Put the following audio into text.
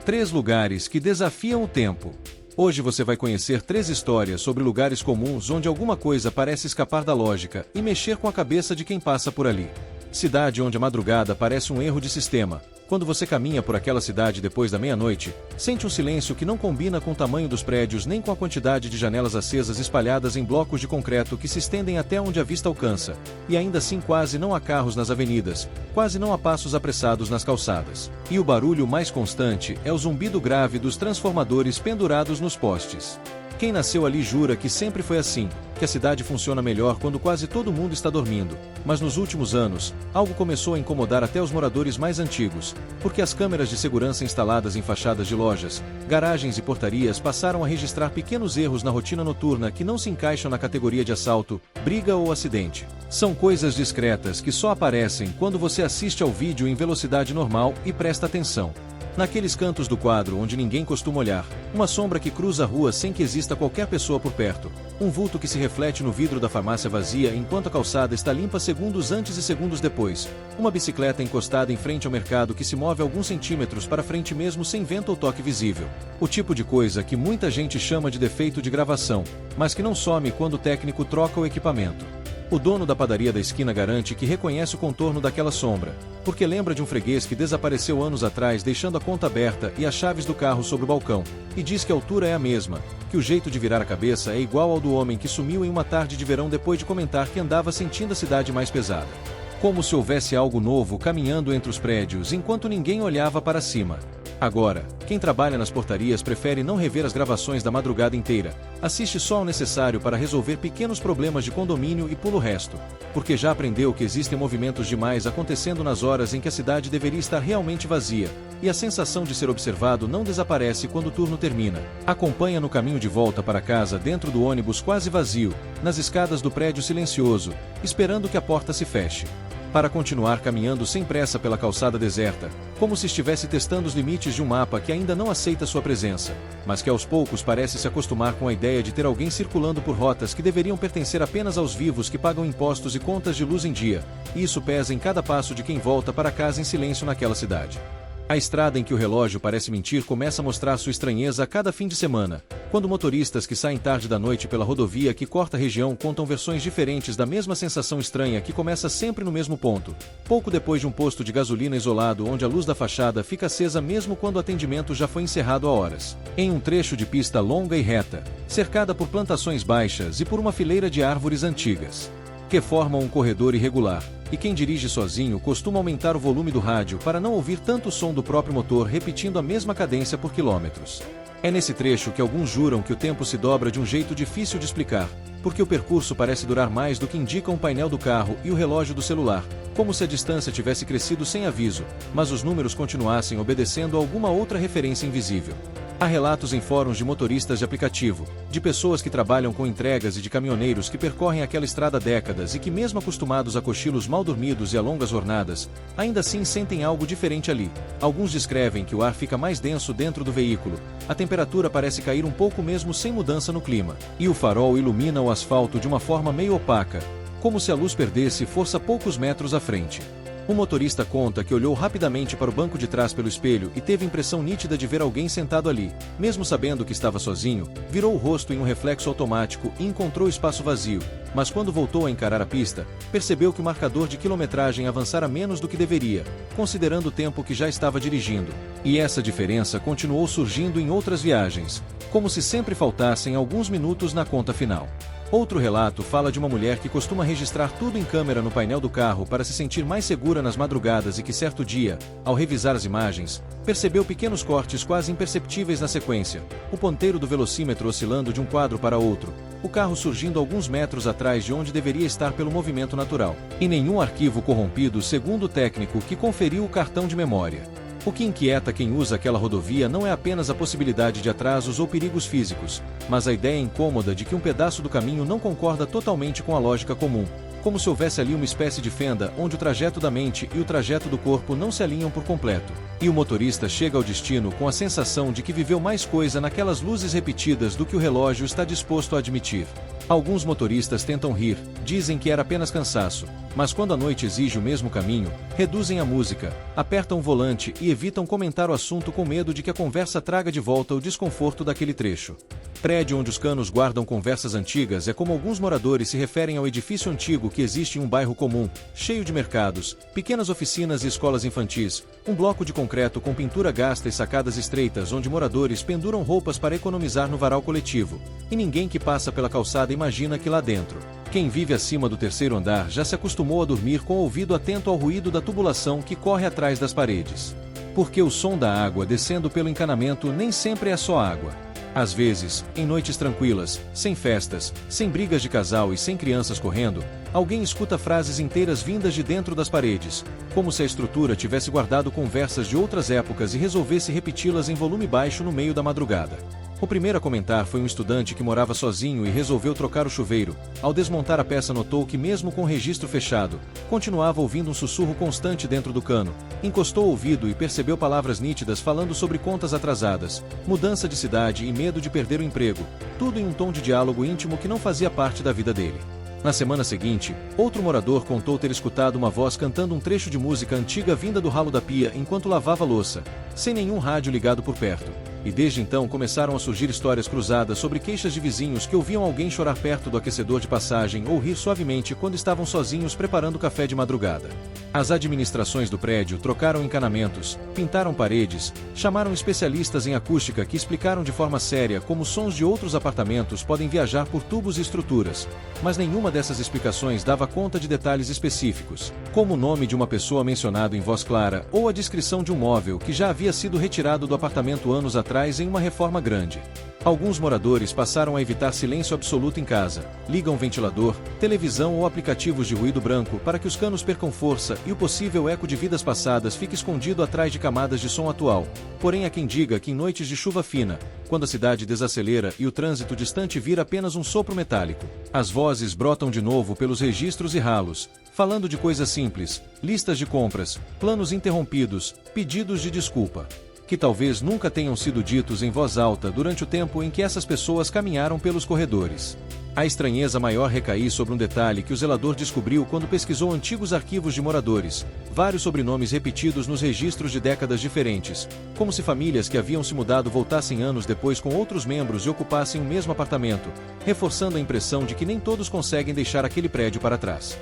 3 lugares que desafiam o tempo. Hoje você vai conhecer 3 histórias sobre lugares comuns onde alguma coisa parece escapar da lógica e mexer com a cabeça de quem passa por ali. Cidade onde a madrugada parece um erro de sistema. Quando você caminha por aquela cidade depois da meia-noite, sente um silêncio que não combina com o tamanho dos prédios nem com a quantidade de janelas acesas espalhadas em blocos de concreto que se estendem até onde a vista alcança. E ainda assim quase não há carros nas avenidas, quase não há passos apressados nas calçadas. E o barulho mais constante é o zumbido grave dos transformadores pendurados nos postes. Quem nasceu ali jura que sempre foi assim, que a cidade funciona melhor quando quase todo mundo está dormindo. Mas nos últimos anos, algo começou a incomodar até os moradores mais antigos, porque as câmeras de segurança instaladas em fachadas de lojas, garagens e portarias passaram a registrar pequenos erros na rotina noturna que não se encaixam na categoria de assalto, briga ou acidente. São coisas discretas que só aparecem quando você assiste ao vídeo em velocidade normal e presta atenção. Naqueles cantos do quadro onde ninguém costuma olhar, uma sombra que cruza a rua sem que exista qualquer pessoa por perto, um vulto que se reflete no vidro da farmácia vazia enquanto a calçada está limpa segundos antes e segundos depois, uma bicicleta encostada em frente ao mercado que se move alguns centímetros para frente mesmo sem vento ou toque visível. O tipo de coisa que muita gente chama de defeito de gravação, mas que não some quando o técnico troca o equipamento. O dono da padaria da esquina garante que reconhece o contorno daquela sombra, porque lembra de um freguês que desapareceu anos atrás deixando a conta aberta e as chaves do carro sobre o balcão, e diz que a altura é a mesma, que o jeito de virar a cabeça é igual ao do homem que sumiu em uma tarde de verão depois de comentar que andava sentindo a cidade mais pesada. Como se houvesse algo novo caminhando entre os prédios enquanto ninguém olhava para cima. Agora, quem trabalha nas portarias prefere não rever as gravações da madrugada inteira, assiste só ao necessário para resolver pequenos problemas de condomínio e pula o resto, porque já aprendeu que existem movimentos demais acontecendo nas horas em que a cidade deveria estar realmente vazia, e a sensação de ser observado não desaparece quando o turno termina. Acompanha no caminho de volta para casa dentro do ônibus quase vazio, nas escadas do prédio silencioso, esperando que a porta se feche. Para continuar caminhando sem pressa pela calçada deserta, como se estivesse testando os limites de um mapa que ainda não aceita sua presença, mas que aos poucos parece se acostumar com a ideia de ter alguém circulando por rotas que deveriam pertencer apenas aos vivos que pagam impostos e contas de luz em dia, e isso pesa em cada passo de quem volta para casa em silêncio naquela cidade. A estrada em que o relógio parece mentir começa a mostrar sua estranheza a cada fim de semana, quando motoristas que saem tarde da noite pela rodovia que corta a região contam versões diferentes da mesma sensação estranha que começa sempre no mesmo ponto, pouco depois de um posto de gasolina isolado onde a luz da fachada fica acesa mesmo quando o atendimento já foi encerrado há horas. Em um trecho de pista longa e reta, cercada por plantações baixas e por uma fileira de árvores antigas, que formam um corredor irregular, e quem dirige sozinho costuma aumentar o volume do rádio para não ouvir tanto o som do próprio motor repetindo a mesma cadência por quilômetros. É nesse trecho que alguns juram que o tempo se dobra de um jeito difícil de explicar, porque o percurso parece durar mais do que indica um painel do carro e o relógio do celular, como se a distância tivesse crescido sem aviso, mas os números continuassem obedecendo a alguma outra referência invisível. Há relatos em fóruns de motoristas de aplicativo, de pessoas que trabalham com entregas e de caminhoneiros que percorrem aquela estrada há décadas e que, mesmo acostumados a cochilos mal dormidos e a longas jornadas, ainda assim sentem algo diferente ali. Alguns descrevem que o ar fica mais denso dentro do veículo, a temperatura parece cair um pouco mesmo sem mudança no clima, e o farol ilumina o asfalto de uma forma meio opaca, como se a luz perdesse força poucos metros à frente. O motorista conta que olhou rapidamente para o banco de trás pelo espelho e teve a impressão nítida de ver alguém sentado ali. Mesmo sabendo que estava sozinho, virou o rosto em um reflexo automático e encontrou espaço vazio, mas quando voltou a encarar a pista, percebeu que o marcador de quilometragem avançara menos do que deveria, considerando o tempo que já estava dirigindo. E essa diferença continuou surgindo em outras viagens, como se sempre faltassem alguns minutos na conta final. Outro relato fala de uma mulher que costuma registrar tudo em câmera no painel do carro para se sentir mais segura nas madrugadas e que certo dia, ao revisar as imagens, percebeu pequenos cortes quase imperceptíveis na sequência, o ponteiro do velocímetro oscilando de um quadro para outro, o carro surgindo alguns metros atrás de onde deveria estar pelo movimento natural, e nenhum arquivo corrompido segundo o técnico que conferiu o cartão de memória. O que inquieta quem usa aquela rodovia não é apenas a possibilidade de atrasos ou perigos físicos, mas a ideia incômoda de que um pedaço do caminho não concorda totalmente com a lógica comum, como se houvesse ali uma espécie de fenda onde o trajeto da mente e o trajeto do corpo não se alinham por completo. E o motorista chega ao destino com a sensação de que viveu mais coisa naquelas luzes repetidas do que o relógio está disposto a admitir. Alguns motoristas tentam rir, dizem que era apenas cansaço, mas quando a noite exige o mesmo caminho, reduzem a música, apertam o volante e evitam comentar o assunto com medo de que a conversa traga de volta o desconforto daquele trecho. Prédio onde os canos guardam conversas antigas é como alguns moradores se referem ao edifício antigo que existe em um bairro comum, cheio de mercados, pequenas oficinas e escolas infantis, um bloco de concreto com pintura gasta e sacadas estreitas onde moradores penduram roupas para economizar no varal coletivo, e ninguém que passa pela calçada imagina que lá dentro, quem vive acima do terceiro andar já se acostumou a dormir com o ouvido atento ao ruído da tubulação que corre atrás das paredes. Porque o som da água descendo pelo encanamento nem sempre é só água. Às vezes, em noites tranquilas, sem festas, sem brigas de casal e sem crianças correndo, alguém escuta frases inteiras vindas de dentro das paredes, como se a estrutura tivesse guardado conversas de outras épocas e resolvesse repeti-las em volume baixo no meio da madrugada. O primeiro a comentar foi um estudante que morava sozinho e resolveu trocar o chuveiro. Ao desmontar a peça notou que mesmo com o registro fechado, continuava ouvindo um sussurro constante dentro do cano. Encostou o ouvido e percebeu palavras nítidas falando sobre contas atrasadas, mudança de cidade e medo de perder o emprego, tudo em um tom de diálogo íntimo que não fazia parte da vida dele. Na semana seguinte, outro morador contou ter escutado uma voz cantando um trecho de música antiga vinda do ralo da pia enquanto lavava a louça, sem nenhum rádio ligado por perto. E desde então começaram a surgir histórias cruzadas sobre queixas de vizinhos que ouviam alguém chorar perto do aquecedor de passagem ou rir suavemente quando estavam sozinhos preparando café de madrugada. As administrações do prédio trocaram encanamentos, pintaram paredes, chamaram especialistas em acústica que explicaram de forma séria como sons de outros apartamentos podem viajar por tubos e estruturas, mas nenhuma dessas explicações dava conta de detalhes específicos, como o nome de uma pessoa mencionado em voz clara ou a descrição de um móvel que já havia sido retirado do apartamento anos atrás em uma reforma grande. Alguns moradores passaram a evitar silêncio absoluto em casa, ligam ventilador, televisão ou aplicativos de ruído branco para que os canos percam força e o possível eco de vidas passadas fique escondido atrás de camadas de som atual. Porém há quem diga que em noites de chuva fina, quando a cidade desacelera e o trânsito distante vira apenas um sopro metálico, as vozes brotam de novo pelos registros e ralos, falando de coisas simples, listas de compras, planos interrompidos, pedidos de desculpa, que talvez nunca tenham sido ditos em voz alta durante o tempo em que essas pessoas caminharam pelos corredores. A estranheza maior recai sobre um detalhe que o zelador descobriu quando pesquisou antigos arquivos de moradores, vários sobrenomes repetidos nos registros de décadas diferentes, como se famílias que haviam se mudado voltassem anos depois com outros membros e ocupassem o mesmo apartamento, reforçando a impressão de que nem todos conseguem deixar aquele prédio para trás.